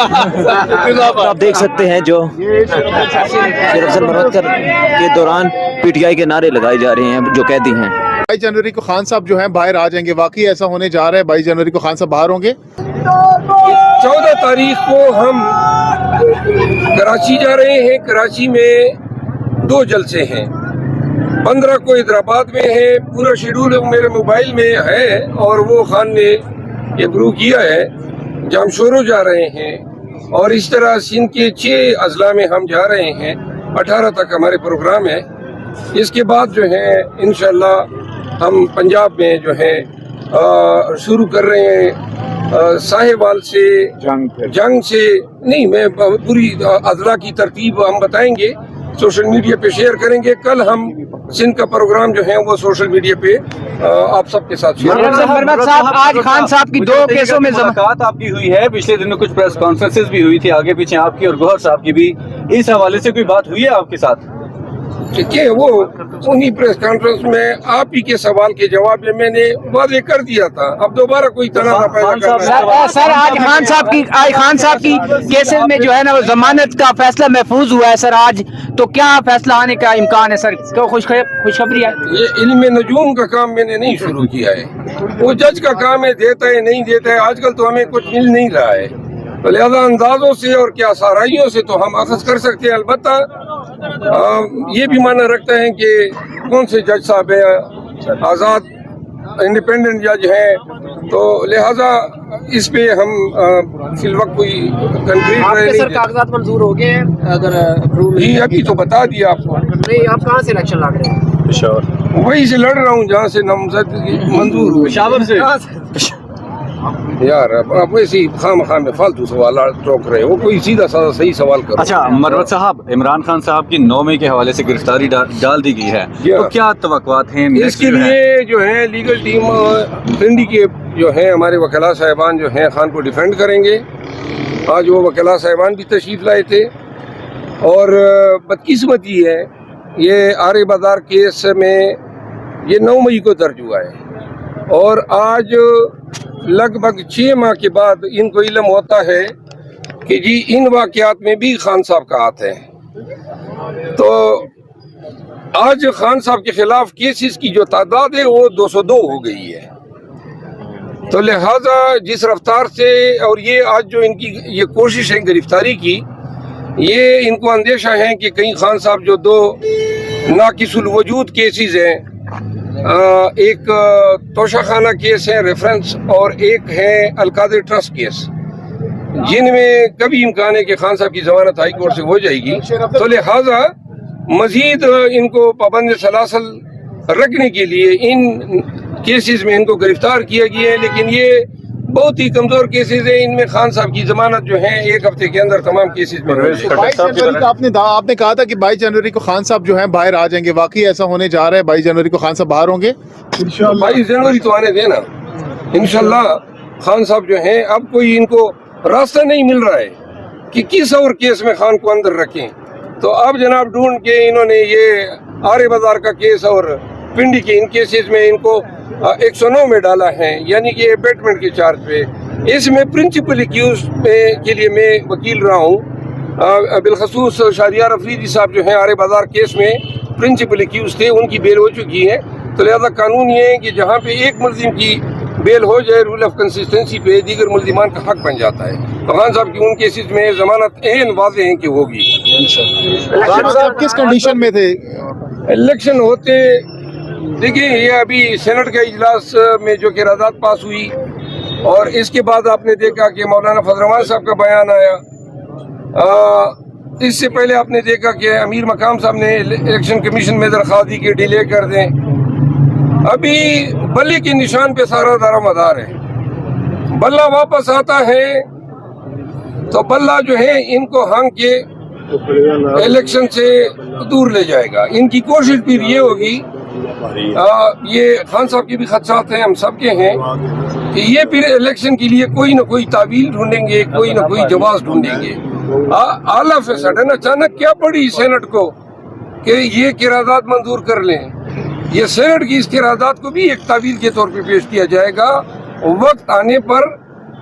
آپ دیکھ سکتے ہیں جو شیر افضل مروتکر کے دوران پی ٹی آئی کے نعرے لگائے جا رہے ہیں جو قیدی ہیں. 22 جنوری کو خان صاحب جو ہیں باہر آ جائیں گے, واقعی ایسا ہونے جا رہا ہے؟ 22 جنوری کو خان صاحب باہر ہوں گے. 14 تاریخ کو ہم کراچی جا رہے ہیں. کراچی میں 2 جلسے ہیں, 15 کو حیدرآباد میں ہے. پورا شیڈول میرے موبائل میں ہے اور وہ خان نے اپروو کیا ہے. جامشورو جا رہے ہیں اور اس طرح سندھ کے 6 اضلاع میں ہم جا رہے ہیں. 18 تک ہمارے پروگرام ہے. اس کے بعد جو ہے انشاءاللہ ہم پنجاب میں جو ہے شروع کر رہے ہیں ساہیوال سے, جنگ سے نہیں, میں پوری اضلاع کی ترتیب ہم بتائیں گے, سوشل میڈیا پہ شیئر کریں گے. کل ہم سندھ کا پروگرام جو ہے وہ سوشل میڈیا پہ آپ سب کے ساتھ شیئر کریں گے. آج خان صاحب کی 2 کیسوں میں ملاقات آپ کی ہوئی ہے, پچھلے دنوں کچھ پریس کانفرنسز بھی ہوئی تھی آگے پیچھے آپ کی اور گوہر صاحب کی بھی, اس حوالے سے کوئی بات ہوئی ہے آپ کے ساتھ؟ کہ وہ انہی پریس کانفرنس میں آپ ہی کے سوال کے جواب میں نے واضح کر دیا تھا. اب دوبارہ کوئی تنازع پیدا کرنا. سر آج خان صاحب کی کیسز میں جو ہے نا وہ ضمانت کا فیصلہ محفوظ ہوا ہے سر آج, تو کیا فیصلہ آنے کا امکان ہے سر؟ خوشخبری ہے. یہ علم نجوم کا کام میں نے نہیں شروع کیا ہے, وہ جج کا کام ہے, دیتا ہے نہیں دیتا ہے. آج کل تو ہمیں کچھ مل نہیں رہا ہے, لہذا اندازوں سے اور کیا سارائیوں سے تو ہم اخذ کر سکتے ہیں. البتہ یہ بھی معنی رکھتا ہے کہ کون سے جج صاحب ہیں, آزاد انڈیپینڈنٹ جج ہیں, تو لہذا اس پہ ہم فی الوقت کوئی کنکریٹ نہیں. کاغذات منظور ہو گئے ہیں اگر جی ابھی تو بتا دیا آپ کو. نہیں, آپ کہاں سے الیکشن لڑ رہے ہیں؟ پشاور. وہیں سے لڑ رہا ہوں جہاں سے نامزد منظور ہو. پشاور سے یار آپ ویسے ہی خام میں فالتو سوالات ٹوک رہے ہو, کوئی سیدھا سادہ صحیح سوال کرو. اچھا مروت صاحب, عمران خان صاحب کی 9 مئی کے حوالے سے گرفتاری ڈال دی گئی ہے, تو کیا توقعات ہیں اس کے لیے؟ جو ہے لیگل ٹیم پنڈی کے جو ہیں ہمارے وکلاء صاحبان جو ہیں خان کو ڈیفینڈ کریں گے. آج وہ وکلاء صاحبان بھی تشریف لائے تھے, اور بدقسمتی ہے یہ آرے بازار کیس میں یہ 9 مئی کو درج ہوا ہے, اور آج لگ بھگ 6 ماہ کے بعد ان کو علم ہوتا ہے کہ جی ان واقعات میں بھی خان صاحب کا ہاتھ ہے. تو آج خان صاحب کے خلاف کیسز کی جو تعداد ہے وہ 202 ہو گئی ہے. تو لہذا جس رفتار سے, اور یہ آج جو ان کی یہ کوشش ہے گرفتاری کی, یہ ان کو اندیشہ ہے کہ کہیں خان صاحب جو 2 ناقص الوجود کیسز ہیں, ایک توشہ خانہ کیس ہے ریفرنس, اور ایک ہے القادر ٹرسٹ کیس, جن میں کبھی امکان ہے کہ خان صاحب کی ضمانت ہائی کورٹ سے ہو جائے گی. تو لہٰذا مزید ان کو پابند سلاسل رکھنے کے لیے ان کیسز میں ان کو گرفتار کیا گیا ہے. لیکن یہ بہت ہی کمزور کیسز ہیں, ان میں خان صاحب کی ضمانت جو ہے 1 ہفتے کے اندر تمام کیسز میں. 22 جنوری کو آپ نے کہا تھا کہ 22 جنوری کو خان صاحب جو ہیں باہر آ جائیں گے, واقعی ایسا ہونے جا رہا ہے؟ 22 جنوری کو خان صاحب باہر ہوں گے. 22 جنوری تو آنے دینا انشاءاللہ. خان صاحب جو ہیں اب کوئی ان کو راستہ نہیں مل رہا ہے کہ کس اور کیس میں خان کو اندر رکھیں, تو اب جناب ڈھونڈ کے انہوں نے یہ آرے بازار کا کیس اور پنڈی کے ان کیسز میں ان کو 109 میں ڈالا ہے, یعنی کہ ابیٹمنٹ کے چارج پہ. اس میں پرنسپل ایکیوز کے لیے میں وکیل رہا ہوں. بالخصوص شہریار افریدی صاحب جو ہیں آرے بازار کیس میں پرنسپل ایکیوز تھے, ان کی بیل ہو چکی ہے. تو لہذا قانون یہ ہے کہ جہاں پہ ایک ملزم کی بیل ہو جائے رول آف کنسسٹنسی پہ دیگر ملزمان کا حق بن جاتا ہے. تو خان صاحب کی ان کیسز میں ضمانت عین واضح ہے کہ ہوگی. خان صاحب کس کنڈیشن میں تھے؟ الیکشن ہوتے دیکھیں, یہ ابھی سینٹ کا اجلاس میں جو قرارداد پاس ہوئی, اور اس کے بعد آپ نے دیکھا کہ مولانا فضل الرحمان صاحب کا بیان آیا. اس سے پہلے آپ نے دیکھا کہ امیر مقام صاحب نے الیکشن کمیشن میں درخواست دی کہ ڈیلے کر دیں. ابھی بلے کے نشان پہ سارا دار و مدار ہے. بلہ واپس آتا ہے تو بلہ جو ہے ان کو ہانگ کے الیکشن سے دور لے جائے گا. ان کی کوشش پھر یہ ہوگی, یہ خان صاحب کے بھی خدشات ہیں, ہم سب کے ہیں, کہ یہ پھر الیکشن کے لیے کوئی نہ کوئی تعویل ڈھونڈیں گے, کوئی نہ کوئی جواز ڈھونڈیں گے. آل آف اے سڈن اچانک کیا پڑی سینٹ کو کہ یہ قرارداد منظور کر لیں. یہ سینٹ کی اس قرارداد کو بھی ایک تعویل کے طور پہ پیش کیا جائے گا. وقت آنے پر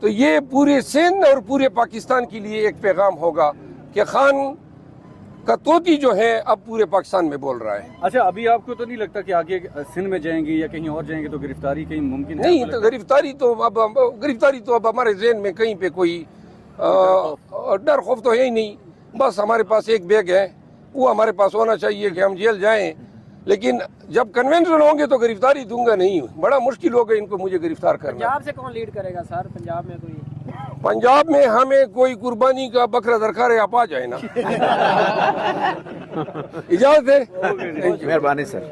تو یہ پورے سندھ اور پورے پاکستان کے لیے ایک پیغام ہوگا کہ خان کا طوطی جو ہے اب پورے پاکستان میں بول رہا ہے. اچھا ابھی آپ کو تو نہیں لگتا کہ آگے سندھ میں جائیں گے یا کہیں اور جائیں گے تو گرفتاری کہیں ممکن ہے؟ نہیں تو گرفتاری تو اب ہمارے ذہن میں کہیں پہ کوئی ڈر خوف تو ہے ہی نہیں. بس ہمارے پاس ایک بیگ ہے, وہ ہمارے پاس ہونا چاہیے کہ ہم جیل جائیں. لیکن جب کنونشن ہوں گے تو گرفتاری دوں گا نہیں. بڑا مشکل ہوگا ان کو مجھے گرفتار کرنا. پنجاب سے کون لیڈ کرے گا سر؟ پنجاب میں کوئی پنجاب میں ہمیں کوئی قربانی کا بکرا درکار ہے, آپ آ جائیں نا. اجازت ہے. مہربانی سر.